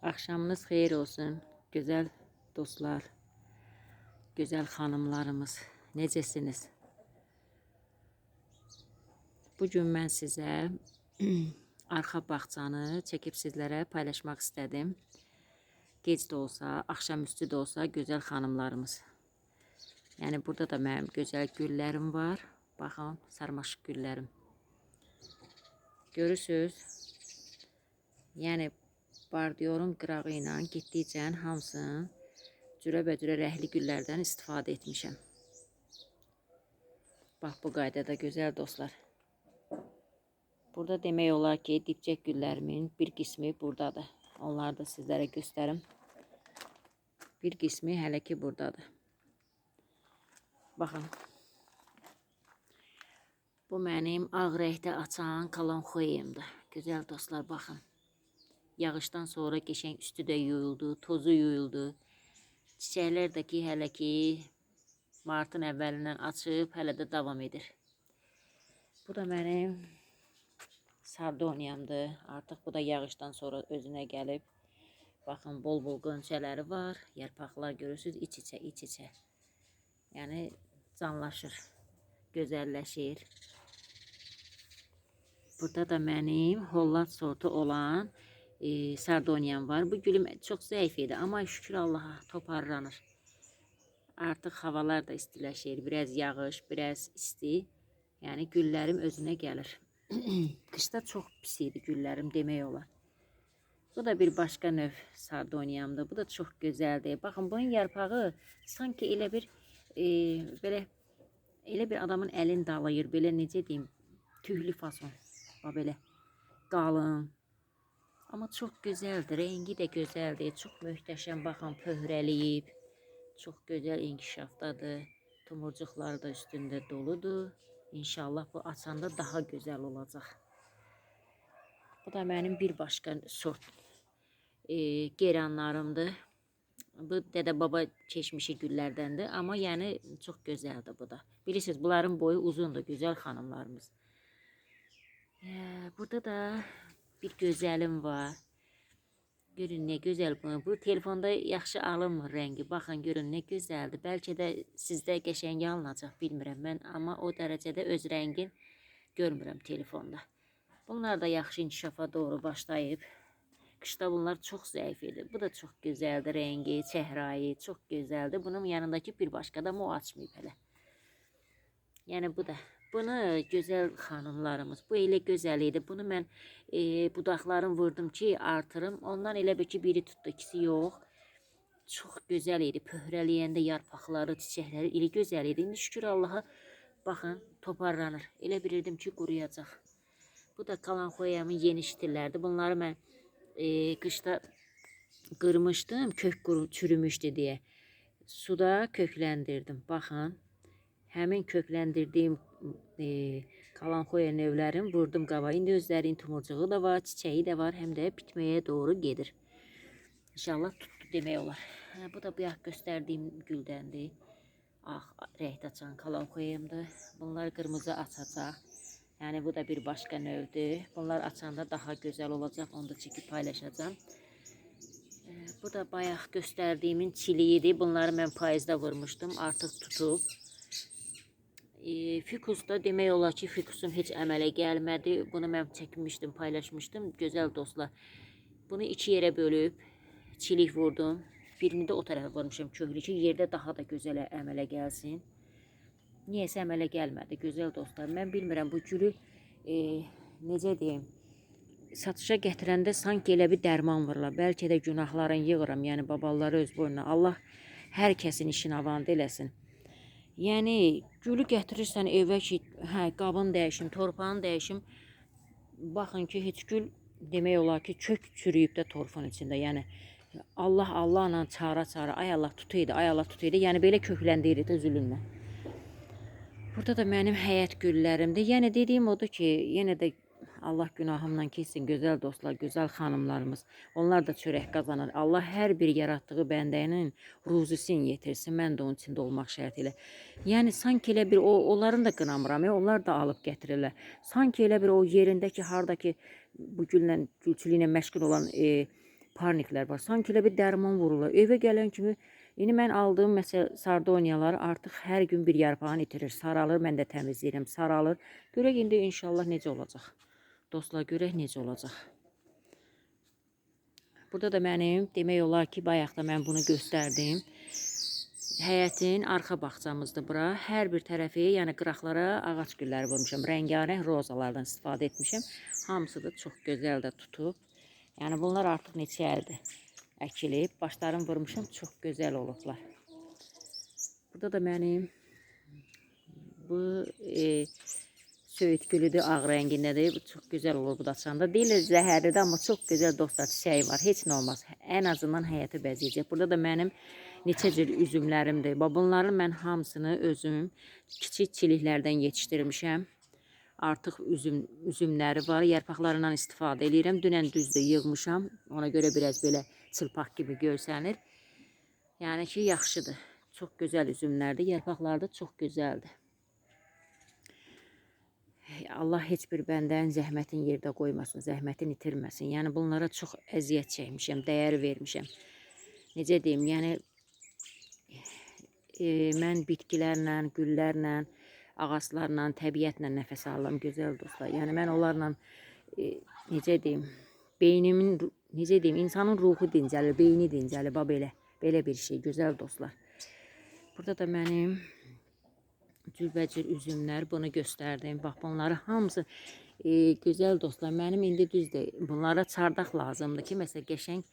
Akşamınız xeyir olsun, güzel dostlar, güzel xanımlarımız. Necəsiniz? Bugün mən sizə arxa bağçanı çəkib sizlərə paylaşmaq istədim. Gec də olsa, axşamüstü də olsa gözəl xanımlarımız. Yəni burada da mənim gözəl güllərim var. Baxın, sarmaşıq güllərim. Görürsüz? Yəni bardiyorun qırağı ilə getdikcə hamısını cürəbəcürə rəhli güllərdən istifadə etmişəm. Bax, bu qaydada gözəl dostlar. Burada demək olar ki, dibçək güllərimin bir qismi buradadır. Onları da sizlərə göstərim. Bir qismi hələ ki buradadır. Baxın. Bu mənim ağ rəngdə açan kalanxoyemdir. Gözəl dostlar, baxın. Yağışdan sonra geçən üstü də yuyuldu, tozu yuyuldu. Çiçəklər də ki, hələ ki martın əvvəlindən açıb, hələ də davam edir. Bu da mənim sardonyamdır. Artıq bu da yağışdan sonra özünə gəlib. Baxın, bol-bol qönçələri var. Yarpaqlar görürsünüz, iç-içə, iç-içə. Yəni, canlaşır, gözəlləşir. Burada da mənim Holland sortu olan sardonyam var. Bu gülüm çox zəif idi, amma şükür Allaha toparlanır. Artıq havalar da istiləşir. Biraz yağış, biraz isti. Yəni güllərim özünə gəlir. Qışda çox pis idi güllərim demək olar. Bu da bir başqa növ sardonyamdır. Bu da çox gözəldir. Baxın, bunun yarpağı sanki elə bir elə bir adamın əlini dalayır. Belə necə deyim, tühlü fason. Belə qalın. Amma çox gözəldir. Rengi də gözəldir. Çox möhtəşəm. Baxın, pöhrəliyib. Çox gözəl inkişafdadır. Tumurcuqları da üstündə doludur. İnşallah bu açanda daha gözəl olacaq. Bu da mənim bir başqa sort geranlarımdır. Bu dədə-baba keçmişi güllərdəndir. Amma yəni çox gözəldir bu da. Bilirsiniz, bunların boyu uzundur, gözəl xanımlarımız. Burada da bir gözəlim var. Görün nə gözəl bu. Bu telefonda yaxşı alınmır rəngi. Baxın, görün nə gözəldir. Bəlkə də sizdə qəşəng alınacaq, bilmirəm mən. Amma o dərəcədə öz rəngin görmürəm telefonda. Bunlar da yaxşı inkişafa doğru başlayıb. Qışda bunlar çox zəif idi. Bu da çox gözəldir rəngi, çəhrayı, çox gözəldir. Bunun yanındakı bir başqa da o açmayıb hələ. Yəni bu da. Bunu gözəl xanımlarımız, bu elə gözəl idi. Bunu mən budaqlarını vurdum ki, artırım. Ondan elə bir ki, biri tutdu, ikisi yox. Çox gözəl idi. Pöhrəliyəndə yarpaqları, çiçəkləri elə gözəl idi. İndi şükür Allaha, baxın, toparlanır. Elə bilirdim ki, quruyacaq. Bu da kalanxoyamın yeni şitillərdir. Bunları mən qışda qırmışdım, kök çürümüşdü deyə. Suda kökləndirdim. Baxın. Həmin kökləndirdiyim kalanxoya növlərim vurdum qaba. İndi özlərinin tumurcuğu da var, çiçəyi də var, həm də bitməyə doğru gedir. İnşallah tutdu demək olar. Bu da bu yax göstərdiyim güldəndir. Ağ rəngdə açan kalanxoyamdır. Bunlar qırmızı açacaq. Yəni bu da bir başqa növdür. Bunlar açanda daha gözəl olacaq. Onu da çəkib paylaşacağım. Bu da bayaq göstərdiyimin çiliyidir. Bunları mən payızda vurmuşdum. Artıq tutub. Fikusda demək olar ki, fikusum heç əmələ gəlmədi. Bunu mən çəkmişdim, paylaşmışdım. Gözəl dostlar. Bunu iki yerə bölüb çilik vurdum. Birini də o tərəfə vurmuşam köklü ki, yerdə daha da gözəl əmələ gəlsin. Niyəsə əmələ gəlmədi, gözəl dostlar. Mən bilmirəm bu gülü necə deyim, satışa gətirəndə sanki elə bir dərman vururlar. Bəlkə də günahlarını yığıram, yəni babaları öz boynuna. Allah hər kəsin işini avand eləsin. Yəni gülü gətirirsən evə ki, qabını dəyişim, torpağını dəyişim. Baxın ki, heç gül demək olar ki, kök çürüyüb də torfun içində. Yəni Allah Allahla çara-çara, ay Allah tutuydu, ay Allah tutuydu. Yəni belə kökləndirir də zülümlə. Burada da mənim həyət güllərimdir. Yəni dediyim odur ki, yenə də Allah günahımdan keçsin, gözəl dostlar, gözəl xanımlarımız. Onlar da çörək qazanır. Allah hər bir yaratdığı bəndənin ruzisini yetirsin. Mən də onun içində olmaq şərti ilə. Yəni sanki elə bir onların da qınamıram, onlar da alıb gətirirlər. Sanki elə bir o yerindəki, hardakı bu güllə, gülçülüklə məşğul olan parniklər var. Sanki elə bir dərman vururlar. Evə gələn kimi indi mən aldığım məsəl sardoniyalar artıq hər gün bir yarpağını itirir, saralır. Mən də təmizləyirəm, saralır. Görək indi inşallah necə olacaq. Dostlar, görək necə olacaq. Burada da mənim demək olar ki, bayaq da mən bunu göstərdim. Həyətin arxa bağçamızdır bura. Hər bir tərəfi, yəni qıraqlara ağac gülləri vurmuşam. Rəngarəng rozalardan istifadə etmişəm. Hamısı da çox gözəl də tutub. Yəni bunlar artıq neçə ildir əkilib. Başlarını vurmuşam, çox gözəl olublar. Burada da mənim bu söyüd gülüdür, ağ rəngindədir. Bu çox gözəl olur bu da açanda. Deyirlər zəhərlidir, amma çox gözəl dostlar çiçəyi var. Heç nə olmaz. Ən azından həyəti bəzəyəcək. Burada da mənim neçə cür üzümlərimdir. Bunların mən hamısını özüm kiçik çiliklərdən yetişdirmişəm. Artıq üzümləri var. Yarpaqlarından istifadə edirəm. Dünən düzdür yığmışam. Ona görə biraz belə çılpaq kimi görsənir. Yəni ki, yaxşıdır. Çox gözəl üzümlərdir. Yarpaqları da çox gözəldir. Allah heç bir bəndən zəhmətin yerdə qoymasın, zəhmətin itirməsin. Yəni bunlara çox əziyyət çəkmişəm, dəyər vermişəm. Necə deyim, yəni mən bitkilərlə, güllərlə, ağaclarla, təbiətlə nəfəs alıram, gözəl dostlar. Yəni mən onlarla, necə deyim, beynimin, necə deyim, insanın ruhu dincəlir, beyni dincəlir, belə bir şey, gözəl dostlar. Burada da mənim cürbəcür üzümlər, bunu göstərdim. Bax, bunları hamısı gözəl dostlar. Mənim indi düzdür, bunlara çardaq lazımdır ki, məsələn, qəşəng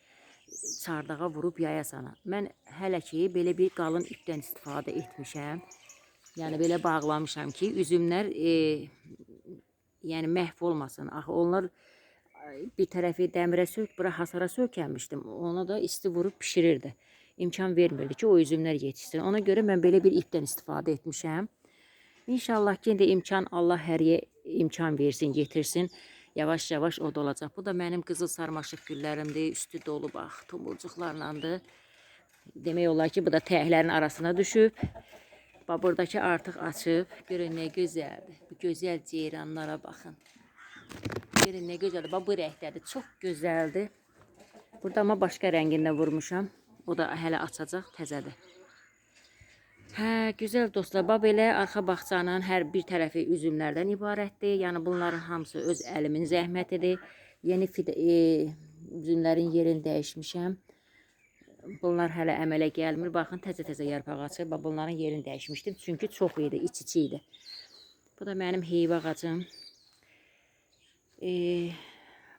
çardağa vurub yayasana. Mən hələ ki, belə bir qalın ipdən istifadə etmişəm. Yəni, belə bağlamışam ki, üzümlər yəni məhv olmasın. Axı, onlar bir tərəfi dəmirə bura hasara sökənmişdim. Ona da isti vurub pişirirdi. İmkan vermirdi ki, o üzümlər yetişsin. Ona görə mən belə bir ipdən istifadə etmişəm. İnşallah ki, indi imkan, Allah hər yer imkan versin, getirsin. Yavaş-yavaş o da olacaq. Bu da mənim qızıl sarmaşıq güllərimdir. Üstü dolu, bax, tumurcuqlarlandır. Demək olar ki, bu da təyəklərin arasına düşüb. Bax, buradakı artıq açıb. Görün, nə gözəldir. Bu gözəl ceyranlara baxın. Görün, nə gözəldir. Bax, bu rəngdədir. Çox gözəldir. Burada amma başqa rəngində vurmuşam. O da hələ açacaq, təzədir. Hə, gözəl dostlar, bax belə arxa bağçanın hər bir tərəfi üzümlərdən ibarətdir. Yəni bunların hamısı öz əlimin zəhmətidir. Yeni üzümlərin yerini dəyişmişəm. Bunlar hələ əmələ gəlmir. Baxın, təzə-təzə yarpaq açır. Bax, bunların yerini dəyişmişdim. Çünki çox idi, iç-içi idi. Bu da mənim heyva ağacım.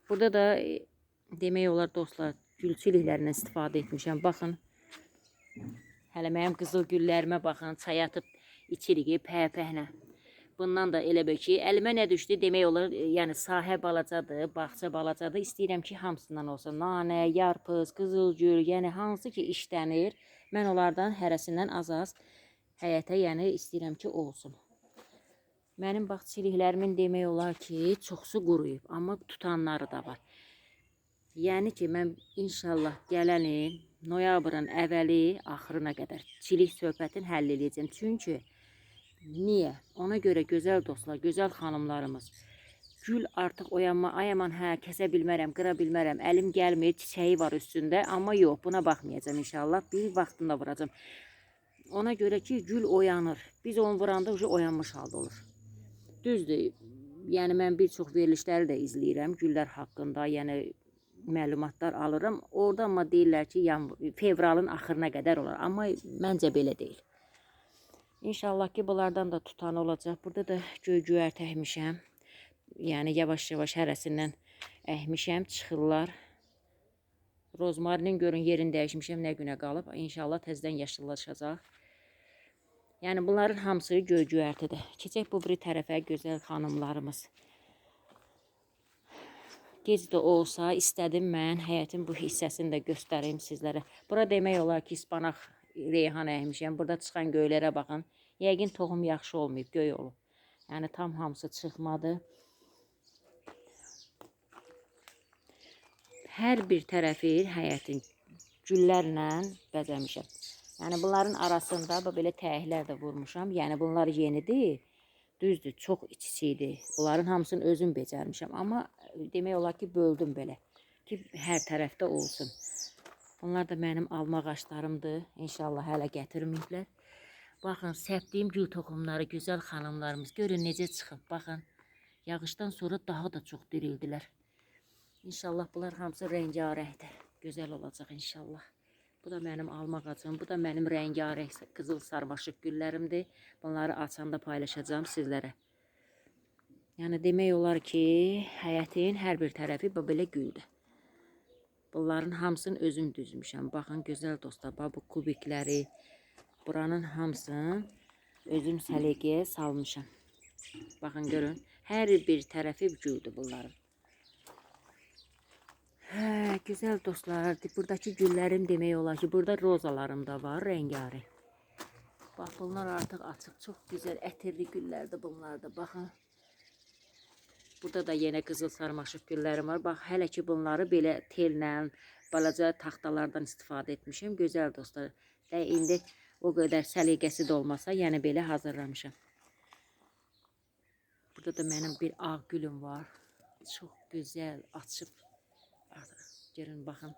Burada da demək olar dostlar, gül çiliklərindən istifadə etmişəm. Baxın. Hələ mənim qızıl güllərimə baxın, çay atıb içirik, pəhpəhlə. Bundan da elə bir ki, əlimə nə düşdü demək olar, yəni sahə balacadır, bağça balacadır. İstəyirəm ki, hamısından olsun. Nanə, yarpız, qızıl gül, yəni hansı ki işlənir, mən onlardan hərəsindən az-az həyətə, yəni istəyirəm ki, olsun. Mənim bax çiliklərimin demək olar ki, çoxsu quruyub, amma tutanları da var. Yəni ki, mən inşallah gələni noyabrın əvvəli axırına qədər çilik söhbətini həll edəcəm. Çünki niyə? Ona görə gözəl dostlar, gözəl xanımlarımız, gül artıq oyanma, ayaman, hə, kəsə bilmərəm, qıra bilmərəm, əlim gəlmir, çiçəyi var üstündə, amma yox, buna baxmayacağım inşallah, bir vaxtında vuracağım. Ona görə ki, gül oyanır, biz onu vuranda oyanmış halda olur. Düzdür, yəni mən bir çox verilişləri də izləyirəm, güllər haqqında, yəni məlumatlar alıram. Orada amma deyirlər ki, fevralın axırına qədər olar. Amma məncə belə deyil. İnşallah ki, bunlardan da tutan olacaq. Burada da göy-göyərti əkmişəm. Yəni yavaş-yavaş hərəsindən əkmişəm, çıxırlar. Rozmarinin görün yerini dəyişmişəm, nə günə qalıb. İnşallah təzədən yaşıllaşacaq. Yəni bunların hamısı göy-göyərtidir. Keçək bu bir tərəfə gözəl xanımlarımız. Gec də olsa istədim mən həyətin bu hissəsini də göstəreyim sizlərə. Bura demək olar ki, ispanaq reyhan əkmişəm. Burada çıxan göylərə baxın. Yəqin toxum yaxşı olmayıb, göy olub. Yəni tam hamısı çıxmadı. Hər bir tərəfi həyətin güllərlə bəzəmişəm. Yəni bunların arasında belə təyəklər də vurmuşam. Yəni bunlar yenidir. Düzdür, çox iç-içi idi. Bunların hamısını özüm becərmişəm. Amma demək olar ki, böldüm belə. ki, hər tərəfdə olsun. Bunlar da mənim alma ağaclarımdır. İnşallah hələ gətirməyiblər. Baxın, səpdiyim gül toxumları, gözəl xanımlarımız. Görün necə çıxıb, baxın. Yağışdan sonra daha da çox dirildilər. İnşallah bunlar hamısı rəngarəngdir. Gözəl olacaq inşallah. Bu da mənim alma ağacım. Bu da mənim rəngarəng qızıl sarmaşıq güllərimdir. Bunları açanda paylaşacağım sizlərə. Yəni demək olar ki, həyətin hər bir tərəfi belə güldür. Bunların hamısını özüm düzmüşəm. Baxın, gözəl dostlar, bu kubikləri, buranın hamısını özüm səliqəyə salmışam. Baxın, görün, hər bir tərəfi güldür bunların. Hə, gözəl dostlar, buradakı güllərim demək olar ki, burada rozalarım da var, rəngarəng. Bax, bunlar artıq açıq, çox gözəl, ətirli güllərdir bunlar da, baxın. Burada da yenə qızıl sarmaşıq güllərim var. Bax, hələ ki bunları belə tellə, balaca taxtalardan istifadə etmişim. Gözəl dostlar. İndi o qədər səliqəsi də olmasa, yəni belə hazırlamışam. Burada da mənim bir ağ gülüm var. Çox gözəl, açıb. Görün, baxın.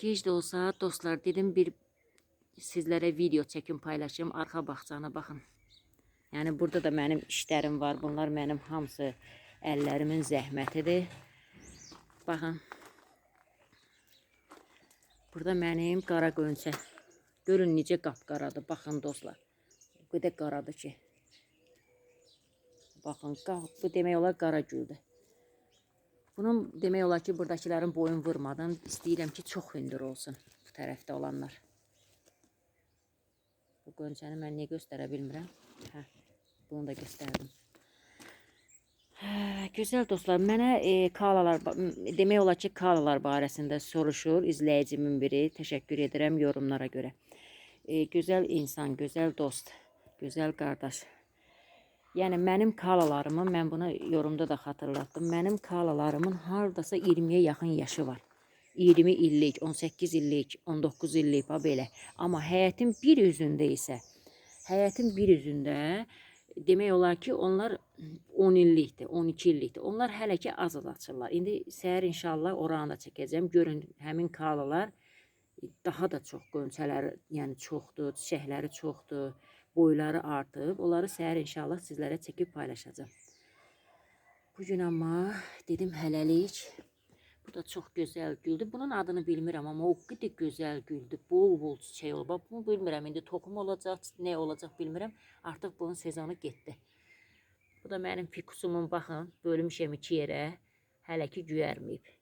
Gec də olsa, dostlar, dedim bir sizlərə video çəkim paylaşım. Arxa bağçanı baxın. Yəni burada da mənim işlərim var. Bunlar mənim hamısı əllərimin zəhmətidir. Baxın. Burada mənim qara qönçə. Görün necə qapqaradır. Baxın dostlar. Bu qədər qaradır ki. Baxın, bu demək olar qara güldür. Bunun demək olar ki, buradakilərin boyun vurmadan istəyirəm ki, çox hündür olsun bu tərəfdə olanlar. Bu qönçəni mən niyə göstərə bilmirəm? Hə. Bunu da gösterdim. Güzel dostlar, mənə kalalar, demək olar ki, kalalar barəsində soruşur izləyicimin biri. Təşəkkür edirəm yorumlara görə. Gözəl insan, gözəl dost, gözəl qardaş. Yəni mənim kalalarımı, mən bunu yorumda da xatırlatdım. Mənim kalalarımın hardasa 20-yə yaxın yaşı var. 20 illik, 18 illik, 19 illik, belə. Amma həyətin bir üzündə isə, demək olar ki, onlar 10 illikdir, 12 illikdir. Onlar hələ ki az açırlar. İndi səhər inşallah oranı da çəkəcəm. Görün, həmin kalalar daha da çox qönçələri, yəni çoxdur, çiçəkləri çoxdur, boyları artıb. Onları səhər inşallah sizlərə çəkib paylaşacağım. Bugün amma dedim hələlik. Bu da çox gözəl güldür. Bunun adını bilmirəm, amma o qədər gözəl güldür. Bol-bol çiçək olub. Bunu bilmirəm, indi toxum olacaq, nə olacaq bilmirəm. Artıq bunun sezonu getdi. Bu da mənim fikusumun, baxın, bölmüşəm 2 yerə. Hələ ki güyərməyib.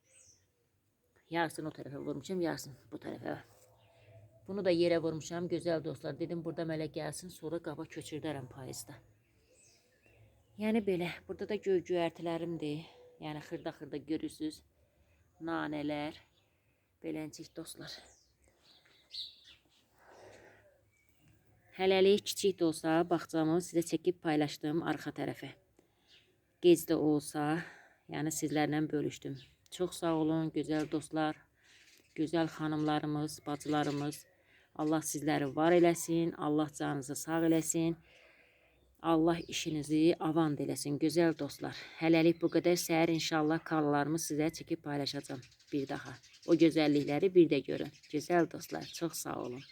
Yarısını o tərəfə vurmuşam, yarısını bu tərəfə. Bunu da yerə vurmuşam, gözəl dostlar. Dedim, burada mələ gəlsin, sonra qaba köçürdərəm payızda. Yəni belə, burada da göyərtilərimdir. Yəni xırda-xırda görürsünüz. Naneler, beləncik dostlar. Hələlik kiçik də olsa, bağçamı sizə çəkib paylaşdım arxa tərəfə. Gec də olsa, yəni sizlərlə bölüşdüm. Çox sağ olun, gözəl dostlar, gözəl xanımlarımız, bacılarımız. Allah sizləri var eləsin, Allah canınızı sağ eləsin. Allah işinizi avant eləsin, gözəl dostlar. Hələlik bu qədər. Səhər inşallah kalalarımı sizə çəkib paylaşacağım bir daha. O gözəllikləri bir də görün. Gözəl dostlar, çox sağ olun.